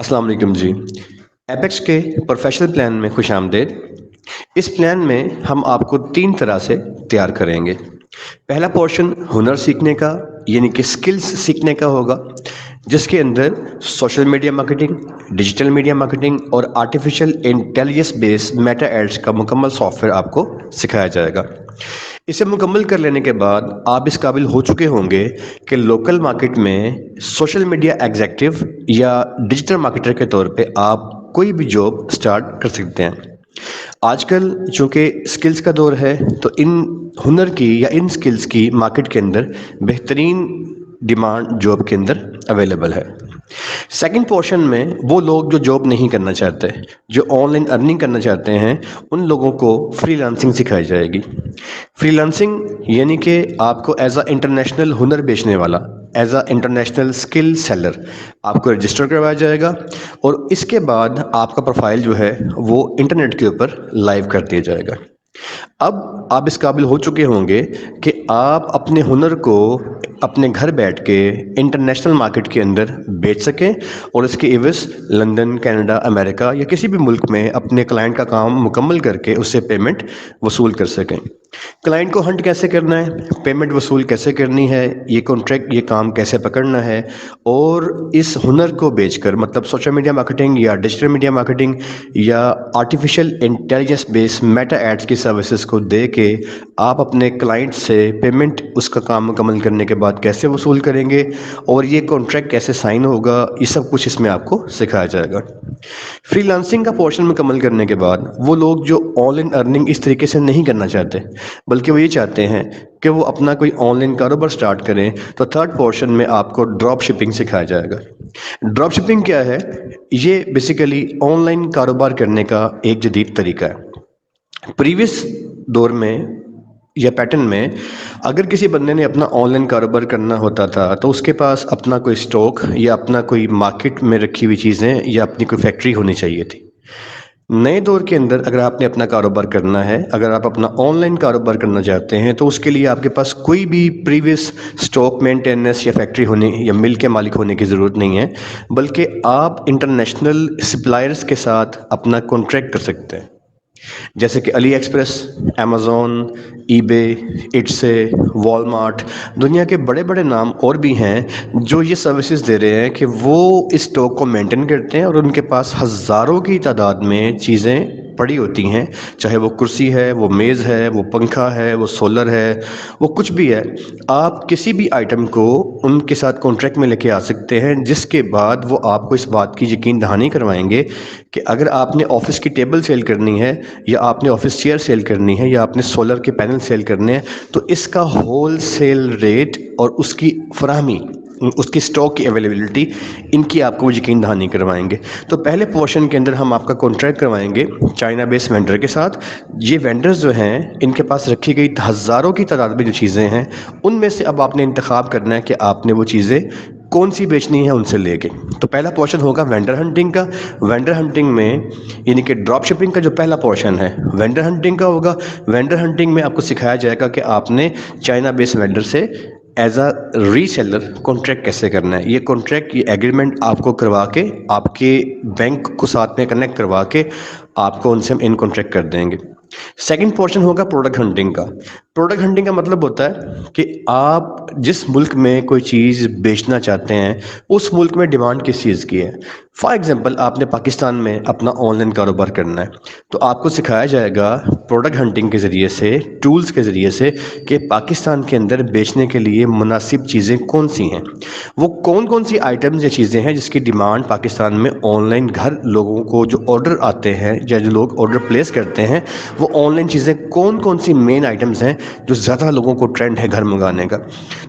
अस्सलाम वालेकुम जी। एपेक्स के प्रोफेशनल प्लान में खुश आमदेद। इस प्लान में हम आपको 3 तरह से तैयार करेंगे। पहला पोर्शन हुनर सीखने का यानी कि स्किल्स सीखने का होगा, जिसके अंदर social media marketing, digital media marketing और artificial intelligence based Meta ads का मुकम्मल सॉफ्टवेयर आपको सिखाया जाएगा। इसे मुकम्मल कर लेने के बाद आप इस काबिल हो चुके होंगे कि लोकल मार्केट में सोशल मीडिया एग्जेक्टिव या डिजिटल मार्केटर के तौर पे आप कोई भी जॉब स्टार्ट कर सकते हैं। आजकल चूंकि स्किल्स का दौर है, तो इन हुनर की या इन स्किल्स की मार्केट के अंदर बेहतरीन डिमांड जॉब के अंदर अवेलेबल है। सेकंड पोर्शन में वो लोग जो जॉब नहीं करना चाहते, जो ऑनलाइन अर्निंग करना चाहते हैं, उन लोगों को फ्रीलांसिंग सिखाई जाएगी। फ्रीलांसिंग यानी कि आपको एज अ इंटरनेशनल हुनर बेचने वाला, as a international skill seller आपको रजिस्टर करवाया जाएगा और इसके बाद आपका प्रोफाइल जो है वो इंटरनेट के ऊपर लाइव कर दिया जाएगा। अब आप इस काबिल हो चुके होंगे कि आप अपने हुनर को अपने घर बैठ के इंटरनेशनल मार्केट के अंदर बेच सकें और इसके एवज लंदन, कनाडा, अमेरिका या किसी भी मुल्क में अपने क्लाइंट का काम मुकम्मल करके उससे पेमेंट वसूल कर सकें। क्लाइंट को हंट कैसे करना है, पेमेंट वसूल कैसे करनी है, ये कॉन्ट्रैक्ट, ये काम कैसे पकड़ना है, और इस हुनर को बेचकर मतलब सोशल मीडिया मार्केटिंग या डिजिटल मीडिया मार्केटिंग या artificial intelligence based Meta ads की सर्विसेज को दे के आप अपने क्लाइंट से पेमेंट उसका काम मुकम्मल करने के बाद कैसे वसूल करेंगे और ये कॉन्ट्रैक्ट कैसे साइन होगा, ये सब कुछ इसमें आपको सिखाया जाएगा। फ्रीलांसिंग का पोर्शन मुकम्मल करने के बाद वो लोग जो ऑनलाइन अर्निंग इस तरीके से नहीं करना चाहते, बल्कि वो ये चाहते हैं कि वो अपना कोई ऑनलाइन कारोबार स्टार्ट करें, तो थर्ड पोर्शन में आपको ड्रॉप शिपिंग सिखाया जाएगा। ड्रॉप शिपिंग क्या है? ये बेसिकली ऑनलाइन कारोबार करने का एक जदीद तरीका है। प्रीवियस दौर में या पैटर्न में अगर किसी बंदे ने अपना ऑनलाइन कारोबार करना होता था तो उसके पास अपना कोई स्टॉक या अपना कोई मार्केट में रखी हुई चीज़ें या अपनी कोई फैक्ट्री होनी चाहिए थी। नए दौर के अंदर अगर आपने अपना कारोबार करना है, अगर आप अपना ऑनलाइन कारोबार करना चाहते हैं, तो उसके लिए आपके पास कोई भी प्रीवियस स्टॉक मेंटेनेंस या फैक्ट्री होने या मिल के मालिक होने की ज़रूरत नहीं है, बल्कि आप इंटरनेशनल सप्लायर्स के साथ अपना कॉन्ट्रैक्ट कर सकते हैं। जैसे कि AliExpress, Amazon, eBay, Etsy, Walmart, दुनिया के बड़े बड़े नाम और भी हैं जो ये सर्विसेज दे रहे हैं कि वो इस स्टॉक को मेंटेन करते हैं और उनके पास हज़ारों की तादाद में चीज़ें पड़ी होती हैं, चाहे वो कुर्सी है, वो मेज़ है, वो पंखा है, वो सोलर है, वो कुछ भी है। आप किसी भी आइटम को उनके साथ कॉन्ट्रैक्ट में लेके आ सकते हैं, जिसके बाद वो आपको इस बात की यकीन दहानी करवाएंगे कि अगर आपने ऑफिस की टेबल सेल करनी है या आपने ऑफिस चेयर सेल करनी है या आपने सोलर के पैनल सेल करने हैं, तो इसका होल सेल रेट और उसकी फराहमी, उसकी स्टॉक की अवेलेबिलिटी, इनकी आपको यकीन दहानी करवाएंगे। तो पहले पोर्शन के अंदर हम आपका कॉन्ट्रैक्ट करवाएंगे चाइना बेस्ड वेंडर के साथ। ये वेंडर्स जो हैं, इनके पास रखी गई हज़ारों की तादाद में जो चीज़ें हैं, उनमें से अब आपने इंतखाब करना है कि आपने वो चीज़ें कौन सी बेचनी है उनसे लेके। तो पहला पोर्शन होगा वेंडर हंटिंग का। वेंडर हंटिंग में यानी कि ड्रॉप शिपिंग का जो पहला पोर्शन है वेंडर हंटिंग का होगा। वेंडर हंटिंग में आपको सिखाया जाएगा कि आपने चाइना बेस्ड वेंडर से एज अ रीसेलर कॉन्ट्रैक्ट कैसे करना है। ये कॉन्ट्रैक्ट, ये एग्रीमेंट आपको करवा के, आपके बैंक को साथ में कनेक्ट करवा के आपको उनसे हम इन कॉन्ट्रैक्ट कर देंगे। सेकंड पोर्शन होगा प्रोडक्ट हंटिंग का। प्रोडक्ट हंटिंग का मतलब होता है कि आप जिस मुल्क में कोई चीज़ बेचना चाहते हैं, उस मुल्क में डिमांड किस चीज़ की है। फॉर एग्जांपल, आपने पाकिस्तान में अपना ऑनलाइन कारोबार करना है, तो आपको सिखाया जाएगा प्रोडक्ट हंटिंग के ज़रिए से, टूल्स के ज़रिए से, कि पाकिस्तान के अंदर बेचने के लिए मुनासिब चीज़ें कौन सी हैं, वो कौन कौन सी आइटम्स या चीज़ें हैं जिसकी डिमांड पाकिस्तान में ऑनलाइन घर लोगों को जो ऑर्डर आते हैं या जो लोग ऑर्डर प्लेस करते हैं, वो ऑनलाइन चीज़ें कौन कौन सी मेन आइटम्स हैं जो ज़्यादा लोगों को ट्रेंड है घर मंगाने का।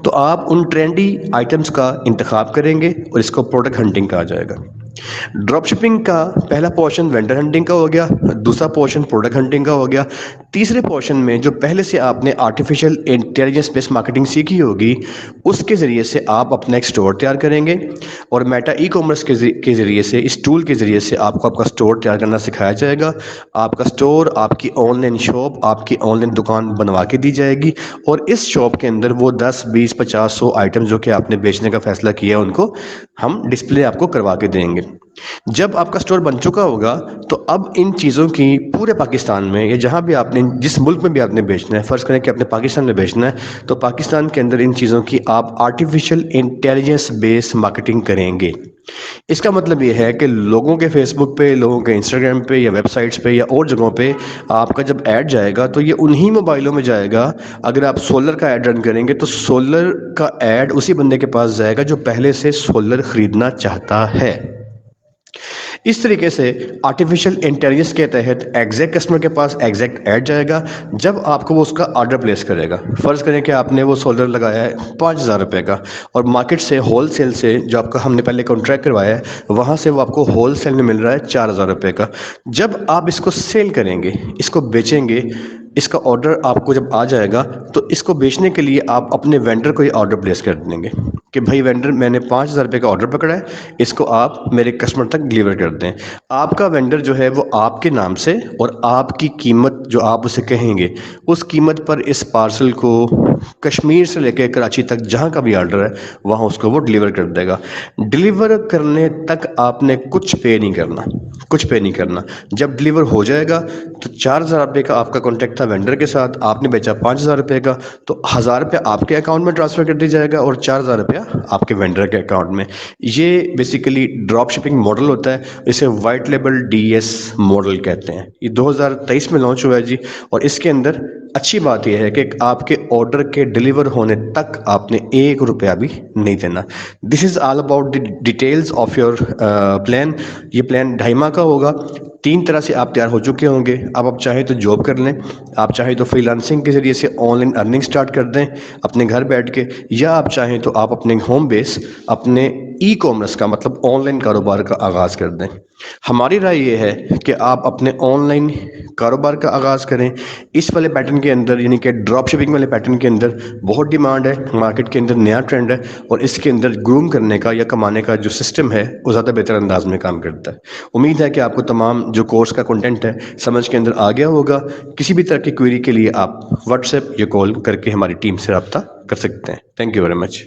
तो आप उन ट्रेंडी आइटम्स का इंतखाब करेंगे और इसको प्रोडक्ट हंटिंग कहा जाएगा। ड्रॉप शिपिंग का पहला पोर्शन वेंडर हंटिंग का हो गया, दूसरा पोर्शन प्रोडक्ट हंटिंग का हो गया। तीसरे पोर्शन में जो पहले से आपने आर्टिफिशियल इंटेलिजेंस बेस्ड मार्केटिंग सीखी होगी, उसके ज़रिए से आप अपना एक स्टोर तैयार करेंगे और मेटा ई कॉमर्स के ज़रिए से, इस टूल के ज़रिए से आपको आपका स्टोर तैयार करना सिखाया जाएगा। आपका स्टोर, आपकी ऑनलाइन शॉप, आपकी ऑनलाइन दुकान बनवा के दी जाएगी और इस शॉप के अंदर वो 10, 20, 50, 100 आइटम जो कि आपने बेचने का फैसला किया है, उनको हम डिस्प्ले आपको करवा के देंगे। جب آپ کا اسٹور بن چکا ہوگا تو اب ان چیزوں کی پورے پاکستان میں یا جہاں بھی آپ نے جس ملک میں بھی آپ نے بیچنا ہے، فرض کریں کہ آپ نے پاکستان میں بیچنا ہے تو پاکستان کے اندر ان چیزوں کی آپ آرٹیفیشل انٹیلیجنس بیس مارکیٹنگ کریں گے۔ اس کا مطلب یہ ہے کہ لوگوں کے فیس بک پہ، لوگوں کے انسٹاگرام پہ یا ویب سائٹس پہ یا اور جگہوں پہ آپ کا جب ایڈ جائے گا تو یہ انہی موبائلوں میں جائے گا۔ اگر آپ سولر کا ایڈ رن کریں گے تو سولر کا ایڈ اسی بندے کے پاس جائے گا جو پہلے سے سولر خریدنا چاہتا ہے۔ اس طریقے سے آرٹیفیشل انٹیلیجنس کے تحت ایگزیکٹ کسٹمر کے پاس ایگزیکٹ ایڈ جائے گا جب آپ کو وہ اس کا آرڈر پلیس کرے گا۔ فرض کریں کہ آپ نے وہ سولر لگایا ہے 5,000 روپے کا اور مارکیٹ سے ہول سیل سے جو آپ کا ہم نے پہلے کانٹریکٹ کروایا ہے وہاں سے وہ آپ کو ہول سیل میں مل رہا ہے 4,000 روپے کا۔ جب آپ اس کو سیل کریں گے، اس کو بیچیں گے، اس کا آرڈر آپ کو جب آ جائے گا تو اس کو بیچنے کے لیے آپ اپنے وینڈر کو یہ آرڈر پلیس کر دیں گے کہ بھائی وینڈر میں نے 5,000 روپے کا آرڈر پکڑا ہے، اس کو آپ میرے کسٹمر تک ڈلیور کر دیں۔ آپ کا وینڈر جو ہے وہ آپ کے نام سے اور آپ کی قیمت جو آپ اسے کہیں گے اس قیمت پر اس پارسل کو کشمیر سے لے کے کراچی تک جہاں کا بھی آرڈر ہے وہاں اس کو وہ ڈلیور کر دے گا۔ ڈلیور کرنے تک آپ نے کچھ پے نہیں کرنا، کچھ پے نہیں کرنا۔ جب ڈلیور ہو جائے گا تو 4,000 روپے کا آپ کا کانٹیکٹ تھا وینڈر کے ساتھ، آپ نے بیچا 5,000 روپے کا تو 1,000 روپے آپ کے اکاؤنٹ میں ٹرانسفر کر دی جائے گا اور 4,000 روپیہ آپ کے وینڈر کے اکاؤنٹ میں۔ یہ بیسیکلی ڈراپ شپنگ ماڈل ہوتا ہے، اسے white label D S model کہتے ہیں۔ یہ 2023 میں لانچ ہوا ہے جی، اور اس کے اندر اچھی بات یہ ہے کہ آپ کے آرڈر کے ڈلیور ہونے تک آپ نے 1 روپیہ بھی نہیں دینا۔ This is all about the details of your plan. یہ پلان 2.5 ماہ کا ہوگا۔ 3 طرح سے آپ تیار ہو چکے ہوں گے۔ اب آپ چاہیں تو جاب کر لیں، آپ چاہیں تو فری لانسنگ کے ذریعے سے آن لائن ارننگ سٹارٹ کر دیں اپنے گھر بیٹھ کے، یا آپ چاہیں تو آپ اپنے ہوم بیس اپنے ای کامرس کا مطلب آن لائن کاروبار کا آغاز کر دیں۔ ہماری رائے یہ ہے کہ آپ اپنے آن لائن کاروبار کا آغاز کریں۔ اس والے پیٹرن کے اندر یعنی کہ ڈراپ شپنگ والے پیٹرن کے اندر بہت ڈیمانڈ ہے، مارکیٹ کے اندر نیا ٹرینڈ ہے، اور اس کے اندر گروم کرنے کا یا کمانے کا جو سسٹم ہے وہ زیادہ بہتر انداز میں کام کرتا ہے۔ امید ہے کہ آپ کو تمام جو کورس کا کنٹینٹ ہے سمجھ کے اندر آ گیا ہوگا۔ کسی بھی طرح کی کوئری کے لیے آپ واٹس ایپ یا کال کر کے ہماری ٹیم سے رابطہ کر سکتے ہیں۔ Thank you very much.